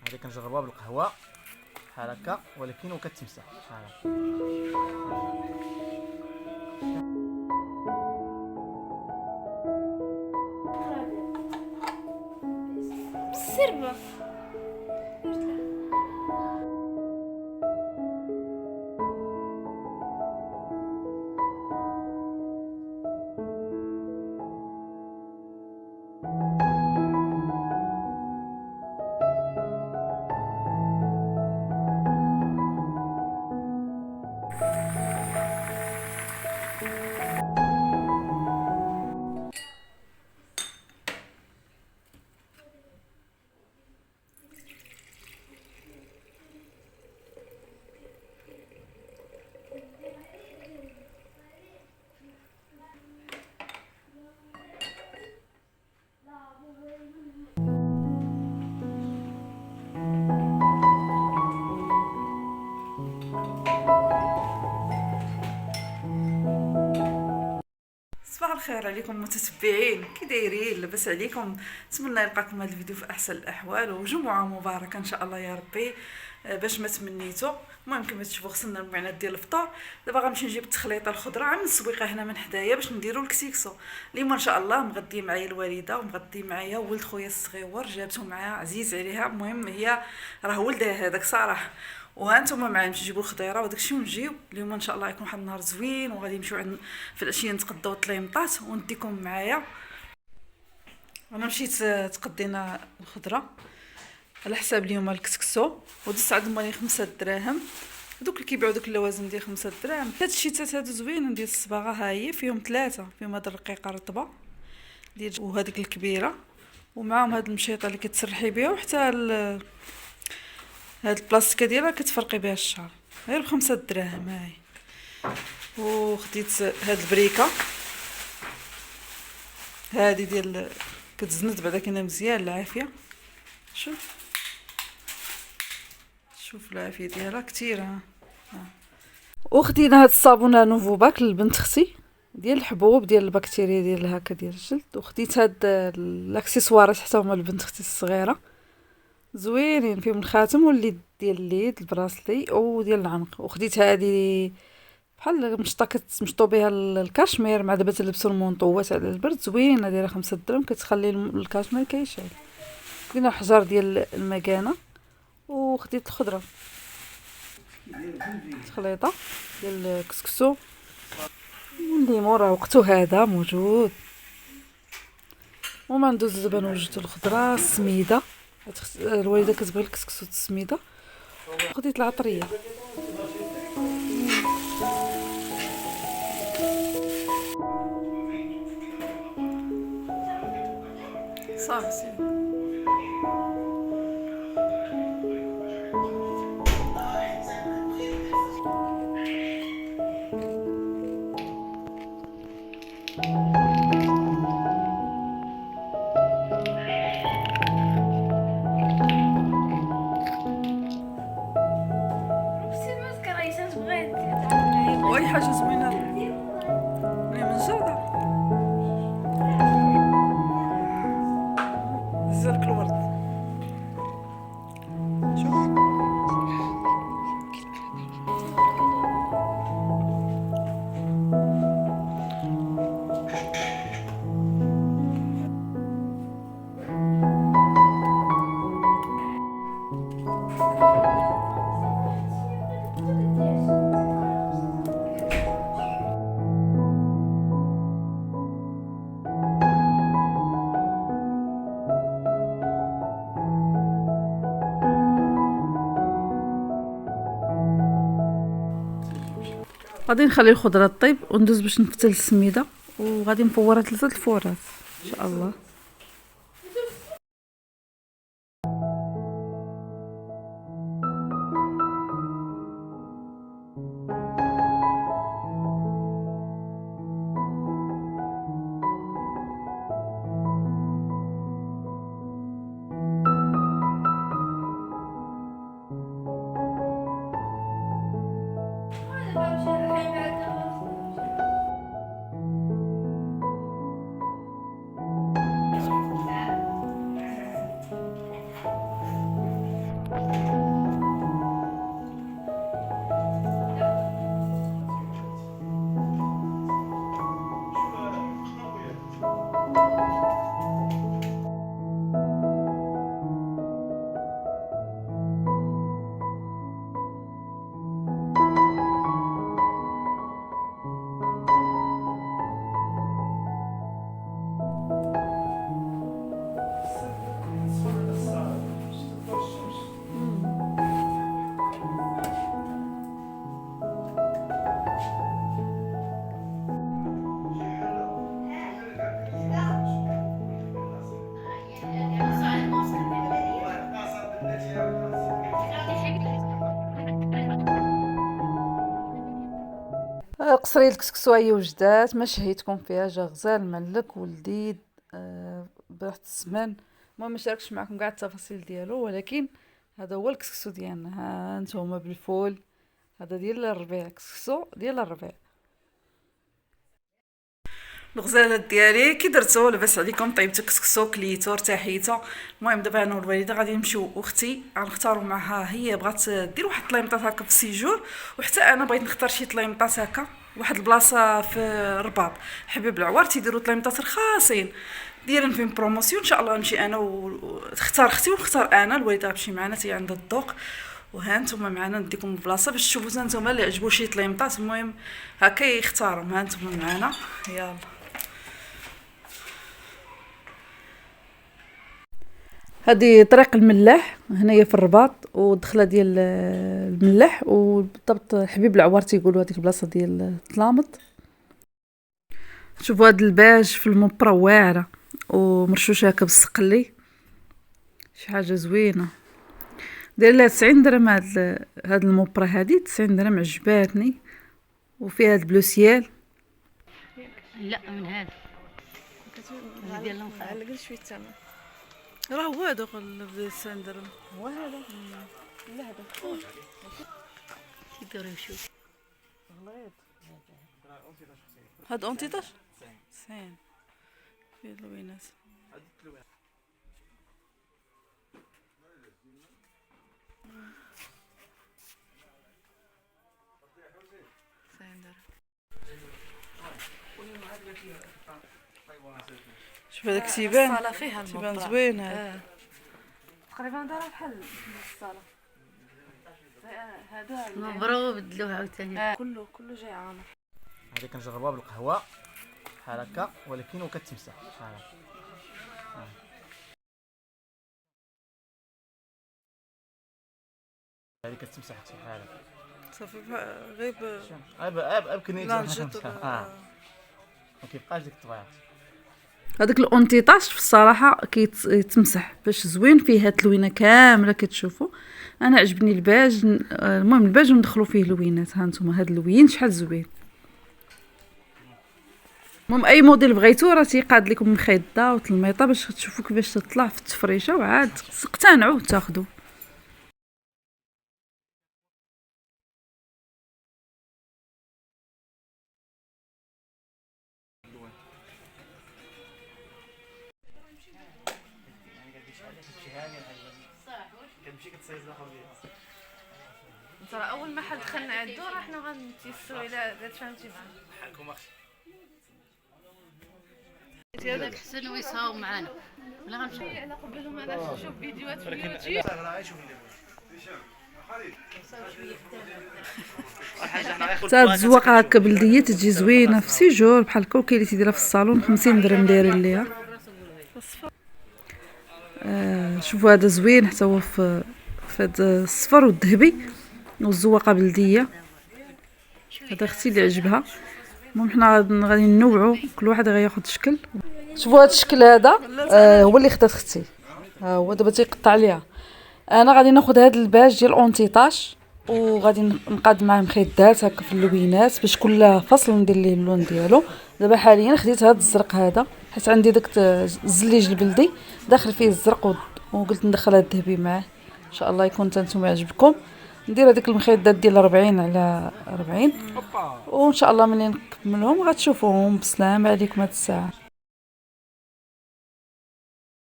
هذه كنجربوها بالقهوه بحال هكا، ولكن وكتمسح بحال هكا. بالسربة. صباح الخير عليكم متتبعين، كي دايرين؟ لاباس عليكم؟ نتمنى يلقاكم هذا الفيديو في احسن الاحوال وجمعه مباركه ان شاء الله يا ربي. باش ما تمنيتو. المهم كما تشوفوا غسلنا المعانات ديال الفطور. دابا غنمشي نجيب التخليطه الخضره عند السويقه هنا من حدايا باش نديروا الكسيكسو. اليوم ان شاء الله مغدي معايا الوالده ومغدي معايا ولد خويا الصغيور، جابته معاها عزيز عليها. المهم هي راه ولدها هذاك صراحه. وهانتوما معايا نمشي نجيبوا الخضيره وداك الشيء ونجيو. اليوم ان شاء الله يكون واحد النهار زوين، وغادي نمشيو عند في العشيه نتقداو الطليمطات ونديكم معايا. انا مشيت تقدينا الخضره على حساب اليوم الكسكسو، ودزت عند مالي 5 دراهم. دوك اللي كيبيعوا دوك اللوازم ديال 5 دراهم. هاد الشيتات هادو زوينين ديال الصباغه، ها هي فيهم 3، فيهم هاد الرقيقه رطبه ديال وهذيك الكبيره، ومعاهم هاد المشيطه اللي كتسرحي بها، وحتى هاد البلاستيكه ديالها كتفرقي بها الشعر، غير ب5 دراهم. هاي وخديت هاد البريكه هادي ديال كتزند بعدا كاينه مزيان العافيه. شوف العافيه ديالها كثير. ها وخدينا هاد الصابونه نوفو باك لبنت اختي ديال الحبوب ديال البكتيريا ديال هكا ديال الجلد. وخديت هاد الاكسسوارات حتى هما لبنت اختي الصغيره، زوينين، فيهم الخاتم والليد ديال اليد، البراسلي وديال العنق. وخديت هادي بحال مشطه كتمشطو بها الكاشمير، مع دابا تلبسوا المونطوات على البرد، زوينه دايره 5 دراهم، كتخلي الكاشمير كيشعل. خدينا حجر ديال المكانه، وخديت الخضره الخليطه ديال الكسكسو والليمون، راه وقتو هذا موجود. وما ندوز دابا نوجدو الخضره السميده، الوالده كتبغي الكسكسو السميده. خديت العطريه صافي سيدي. بس المسكرة يسات بغيت تعاون معايا. واي حاجه زوينه اللي من جوده زرك الورد. شوف غادي نخلي الخضره طيب وندوز باش نفتل السميده، وغادي نفورها 3 الفورات ان شاء الله. قصري الكسكسو هي وجدات، ما شهيتكم فيها، جا غزال ملك ولذيذ بريحة السمان. المهم ما شاركش معكم كاع التفاصيل ديالو، ولكن هذا هو الكسكسو ديالنا. ها نتوما بالفول، هذا ديال الربيع، كسكسو ديال الربيع. الغزالات ديالي كي درتو لاباس عليكم، طيبتو كسكسو، كليتو، ارتاحيتو. المهم دابا انا والوالده غادي نمشيو اختي غنختاروا معها، هي بغات دير واحد الطليمطات هكا في السيجور، وحتى انا بغيت نختار شي طليمطات هكا واحد البلاصه في الرباط. حبيب العوار تيديروا طليمطات رخاصين دايرين فين بروموسيون. ان شاء الله نمشي انا وتختار اختي ونختار انا، الوالده غتمشي معنا تي عندها الذوق. وها نتوما معنا نديكم البلاصه باش تشوفوا نتوما اللي عجبو شي طليمطات. المهم هكا يختاروا. ها نتوما معنا، يلا. هذه طريق الملاح هنايا في الرباط، والدخله ديال الملاح، وبالضبط حبيب العوار تيقولوا هذيك البلاصه ديال طلامط. شوفوا هذا الباج في المبرة واعره ومرشوشه هكا بالسقلي، شي حاجه زوينه. داير لها 90 درهم هاد المبرة هذه، 90 درهم، عجباتني. وفيها هاد بلو سيال. لا من هذا ديال المخالف على شويه الثمن. راه هو هذاك ال 90 درهم، هو هذا. لا هذا يقدروا يشوفوا. هاد اونتيطاش 90 فيه اللوينات. شوف هذاك تيبان، الصاله فيها تيبان زوين هذا. تقريبا دار بحال الصاله. هذا مبروك بدلوه عاوتاني. كله جاي عامر. هذه كنجربوها بالقهوه بحال هكا، ولكن وكتمسح بحال هكا. هذه كتمسح بحال هكا صافي غير كنيت لا نشد ما كيبقاش ديك الطبيعه. هذاك الاونتيطاش في الصراحه كيتمسح باش زوين، فيه هاد اللوينه كامله كتشوفوا. انا عجبني الباج. المهم الباج ندخلوا فيه لوينات. ها نتوما هاد اللوين شحال زوين. المهم اي موديل بغيتو راه تيقاد لكم مخيطه وتلميطه باش تشوفوا كيفاش تطلع في التفريشه، وعاد تقتنعوا وتاخذوا. ترى اول ما حد دخلنا عندو رحنا غنتيسروا الى تفهمتي معنا. هذاك حسن ويصاوب معانا. لا غنمشي على قبلهم انا نشوف فيديوهات في اليوتيوب. حتى الزواقه هكا بلديه تجي زوينه في سيجور بحال هكا، وكاين اللي تيديرها في الصالون 50 درهم دايرين ليها. شوفوا هذا زوين حتى هو في هذا الصفر والذهبي، والزواقه بلديه. هذا اختي اللي عجبها. المهم حنا غادي ننوعوا، كل واحد غياخذ شكل. شوفوا هذا الشكل هذا هو اللي خدات اختي، ها هو دابا تيقطع عليها. انا غادي ناخذ هذا الباج ديال اونتيطاش، وغادي نقاد معاه مخدات هكا في اللوينات باش كل فصل ندير ليه اللون ديالو. دابا حاليا خديت هذا الزرق هذا حيت عندي داك الزليج البلدي داخل فيه الزرق، وقلت ندخل هذا الذهبي معاه. ان شاء الله يكون نتوما يعجبكم. ندير هذيك المخيطات ديال 40 على 40، وان شاء الله ملي نكملهم غتشوفوهم. بسلام عليكم هاد الساعه.